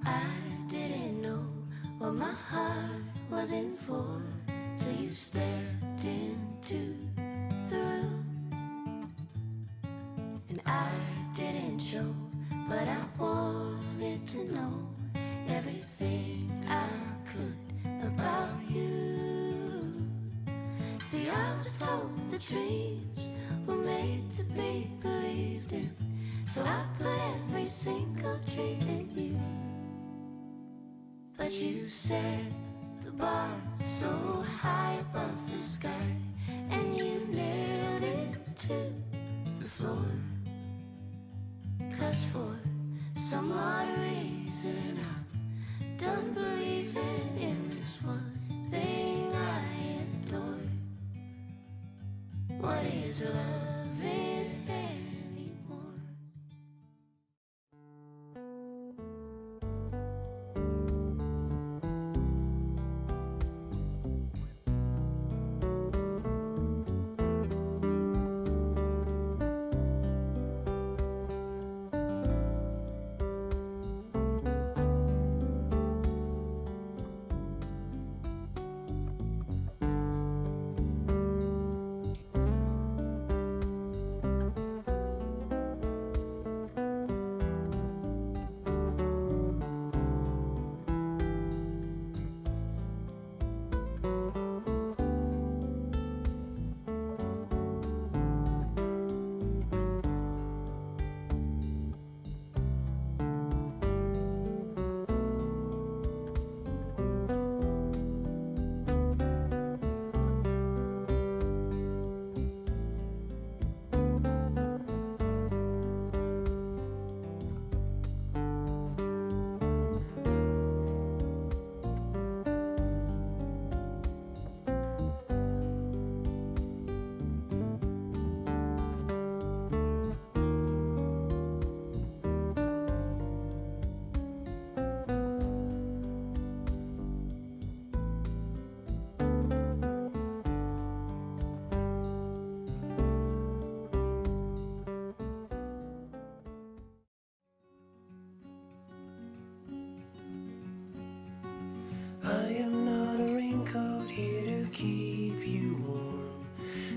I didn't know what my heart was in for till you stepped into the room. And I didn't show, but I wanted to know everything I could about you. See, I was told that dreams were made to be believed in, so I put every single dream in you. But you set the bar so high above the sky, and you nailed it to the floor. 'Cause for some odd reason I'm done believing in this one thing I adore. What is loving anymore? I am not a raincoat here to keep you warm.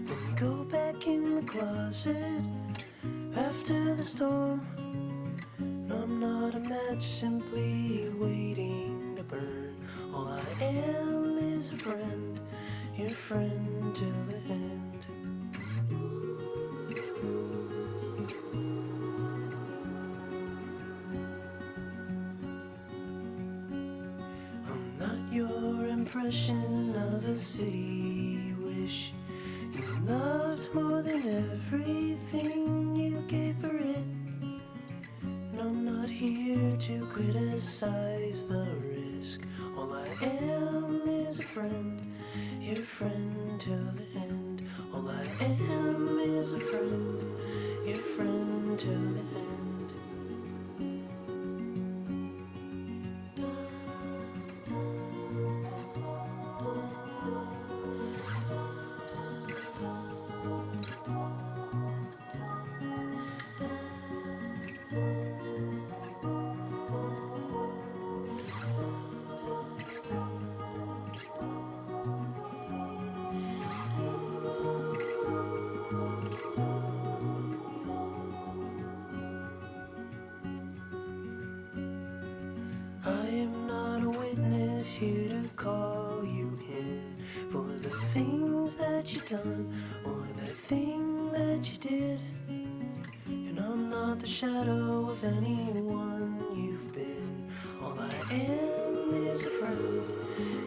Then go back in the closet after the storm. No, I'm not a match simply waiting to burn. All I am is a friend, your friend till the end. I'm not your impression of a city you wish you loved more than everything you gave for it. And I'm not here to criticize the risk. All I am is a friend, your friend till the end. All I am is a friend, your friend till the end. I am not a witness here to call you in for the things that you done or the thing that you did. And I'm not the shadow of anyone you've been. All I am is a friend,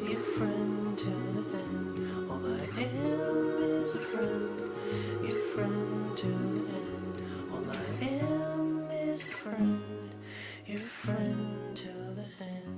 your friend till the end. All I am is a friend, your friend till the end. All I am is a friend, your friend till the end.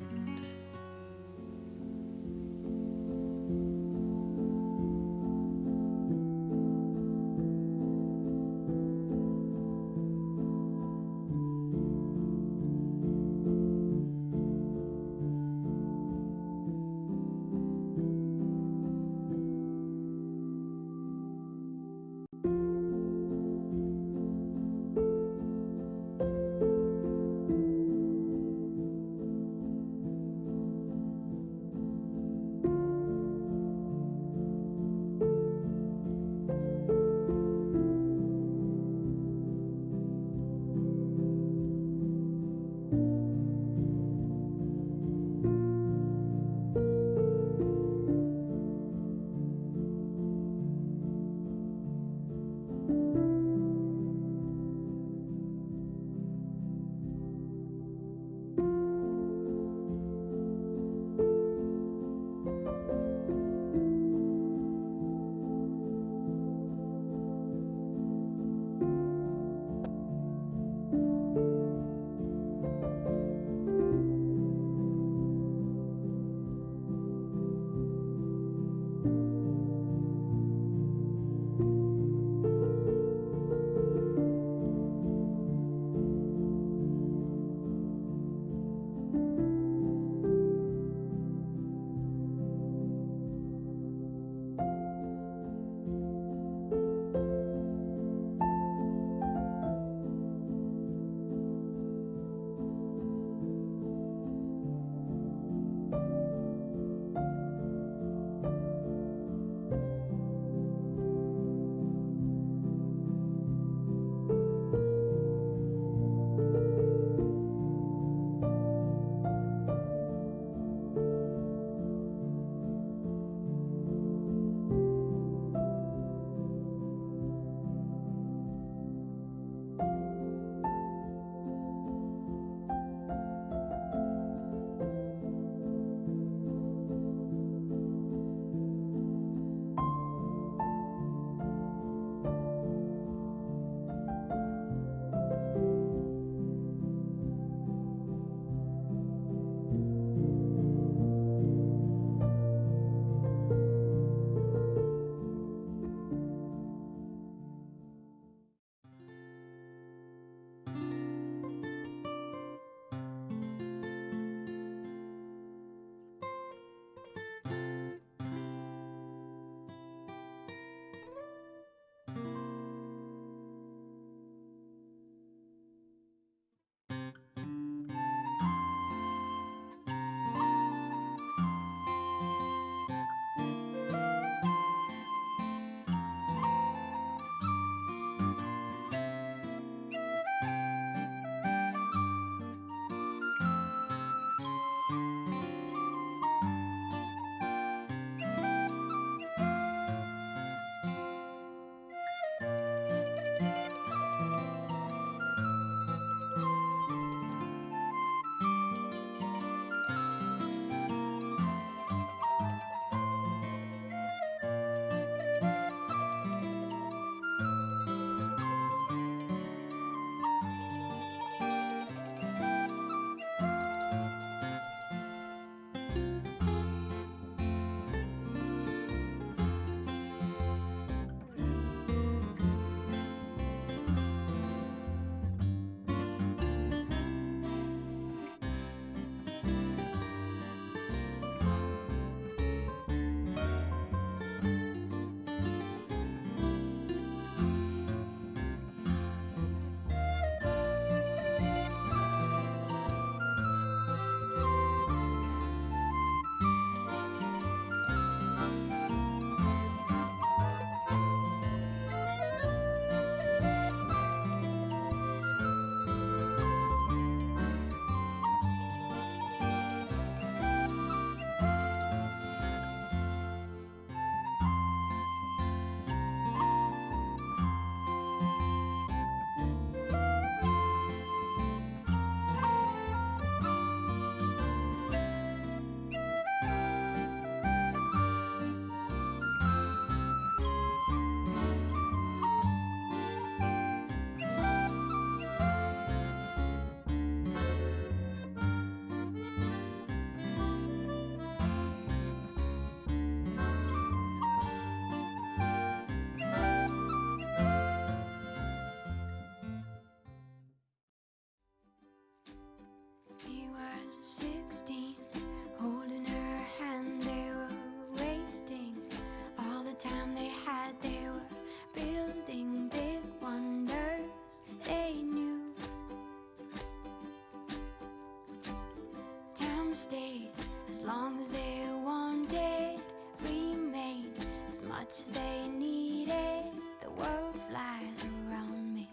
stay as long as they wanted, remain as much as they needed. The world flies around me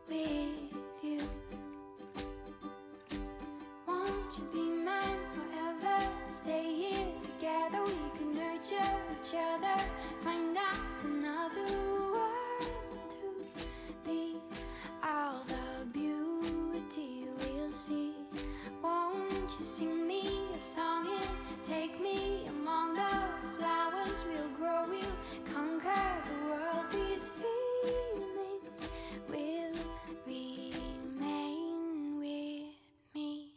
with you. Won't you be mine forever? Stay here together, we can nurture each other, find us another world to be. All the beauty we'll see. Won't you sing me a song and take me among the flowers? We'll grow, we'll conquer the world. These feelings will remain with me.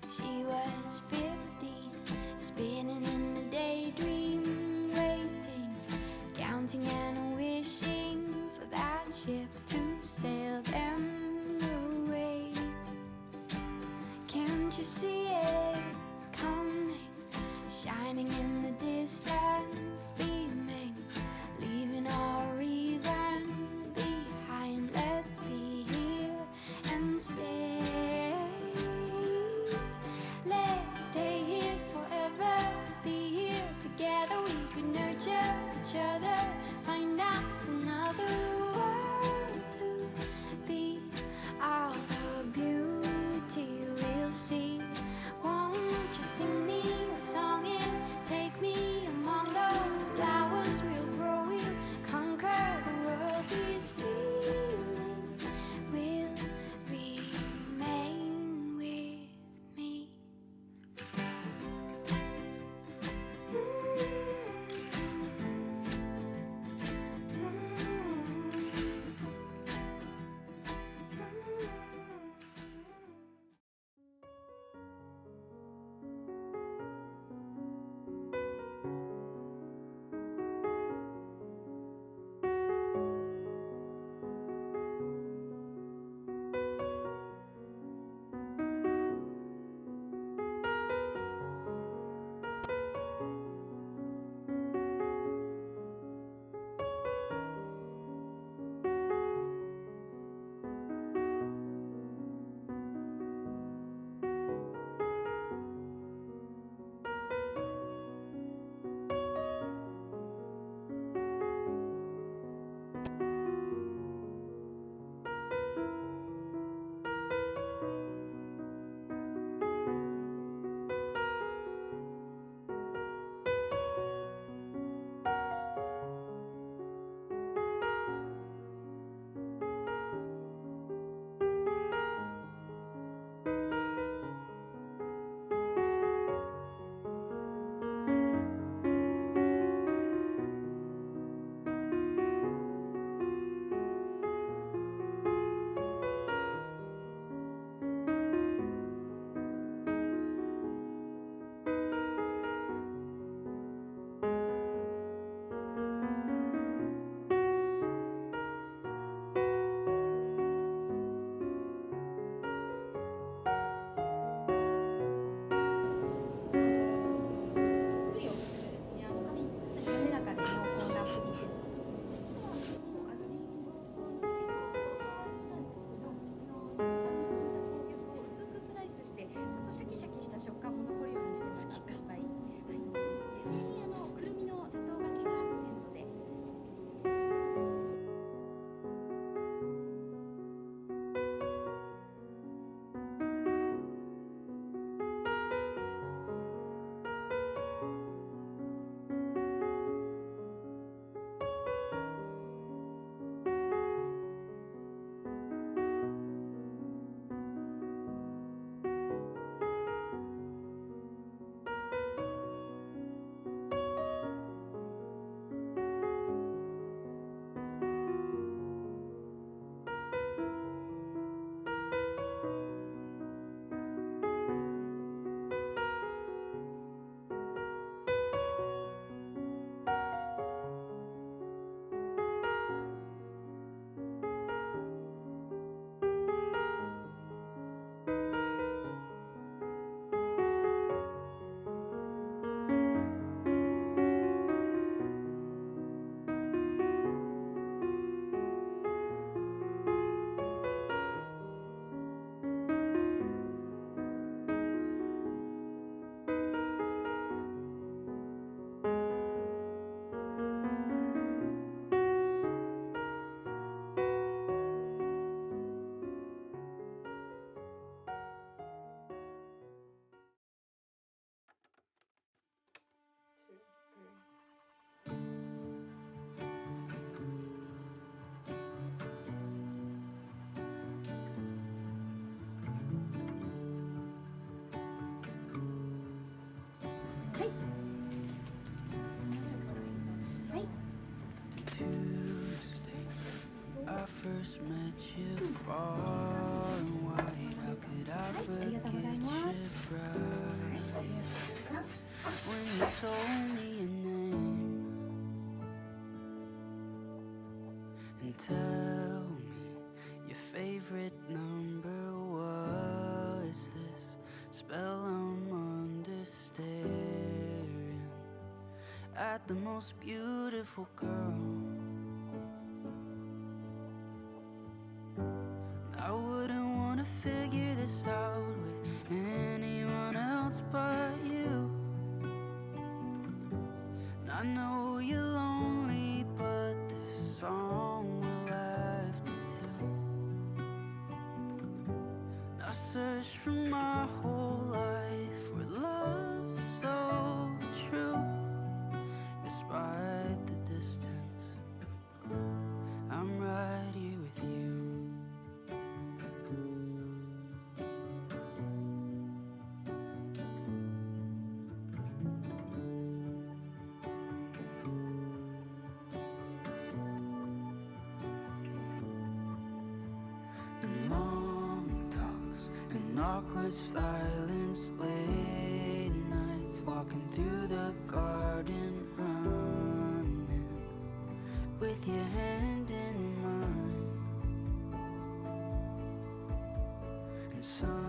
She was 15, spinning in a daydream, waiting, counting and wishing for that ship to sail them away. Can't you see it? first met you far and wide. How could I forget your bright when you told me your name? And tell me your favorite number. What is this spell I'm under staring at the most beautiful girl? I wouldn't wanna figure this out with anyone else but you. And I know you're lonely, but this song will have to do. And I've searched for my whole life for love so true. Despite the distance, I'm right here with you. And long talks and awkward silence, late nights walking through the garden, running with your hand in mine. And some